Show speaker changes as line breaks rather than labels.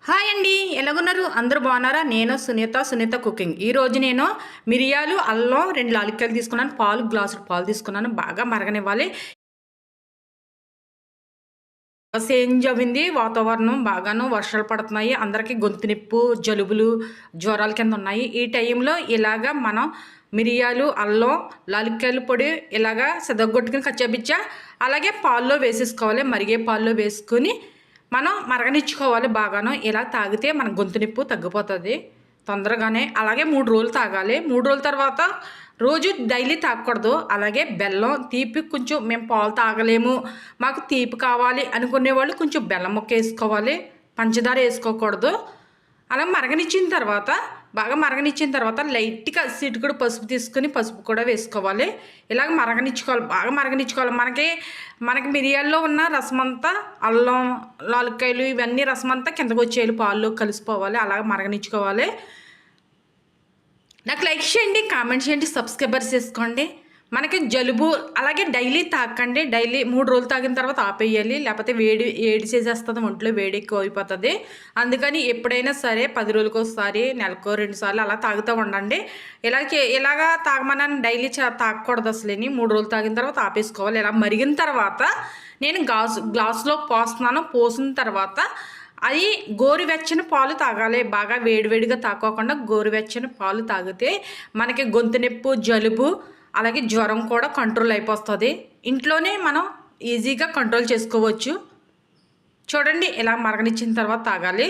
Hi అండి, ఎలాగున్నారు? అందరూ బాగున్నారా? నేను సునీత కుకింగ్. ఈరోజు నేను మిరియాలు, అల్లం, 2 లాలిక్కాయలు తీసుకున్నాను. గ్లాసుడు పాలు తీసుకున్నాను. బాగా మరగనివ్వాలి. చేంజ్ అయింది వాతావరణం, బాగాను వర్షాలు పడుతున్నాయి. అందరికీ గొంతు నొప్పి, జలుబులు, జ్వరాల కింద ఉన్నాయి. ఈ టైంలో ఇలాగా మనం మిరియాలు, అల్లం, లాలిక్కాయల పొడి ఇలాగా సెదగొట్టుకుని కచ్చాబిచ్చా అలాగే పాల్లో వేసేసుకోవాలి. మరిగే పాల్లో వేసుకుని మనం మరగనిచ్చుకోవాలి బాగాను. ఇలా తాగితే మన గొంతు నొప్పి తగ్గిపోతుంది తొందరగానే. అలాగే 3 రోజులు తాగాలి. 3 రోజుల తర్వాత రోజు డైలీ తాగకూడదు. అలాగే బెల్లం, తీపి కొంచెం మేము పాలు తాగలేము, మాకు తీపి కావాలి అనుకునే వాళ్ళు కొంచెం బెల్లం ముక్క వేసుకోవాలి, పంచదార వేసుకోకూడదు. అలా బాగా మరగనిచ్చిన తర్వాత లైట్గా చిటికెడు పసుపు తీసుకుని పసుపు కూడా వేసుకోవాలి. ఇలాగ మరగనిచ్చుకోవాలి, బాగా మరగనిచ్చుకోవాలి. మనకి మిరియాల్లో ఉన్న రసం అంతా, అల్లం, లాలిక్కాయలు ఇవన్నీ రసం అంతా కిందకు వచ్చేయాలి, పాల్లో కలిసిపోవాలి. అలాగ మరగనిచ్చుకోవాలి. నాకు లైక్ చేయండి, కామెంట్ చేయండి, సబ్స్క్రైబర్స్ చేసుకోండి. మనకి జలుబు అలాగే డైలీ తాకండి. డైలీ 3 రోజులు తాగిన తర్వాత ఆపేయాలి, లేకపోతే ఏడి చేసేస్తుంది, ఒంట్లో వేడి ఎక్కువ అయిపోతుంది. అందుకని ఎప్పుడైనా సరే 10 రోజులకు ఒకసారి, నెలకు 2 సార్లు అలా తాగుతూ ఉండండి. ఇలాగా తాగమని డైలీ తాగకూడదు అసలేని. 3 రోజులు తాగిన తర్వాత ఆపేసుకోవాలి. ఇలా మరిగిన తర్వాత నేను గ్లాసులో పోస్తున్నాను. పోసిన తర్వాత అది గోరువెచ్చని పాలు తాగాలి. బాగా వేడివేడిగా తాకోకుండా గోరువెచ్చని పాలు తాగితే మనకి గొంతు నొప్పి, జలుబు అలాగే జ్వరం కూడా కంట్రోల్ అయిపోతుంది. ఇంట్లోనే మనం ఈజీగా కంట్రోల్ చేసుకోవచ్చు. చూడండి, ఇలా మరగనిచ్చిన తర్వాత తాగాలి.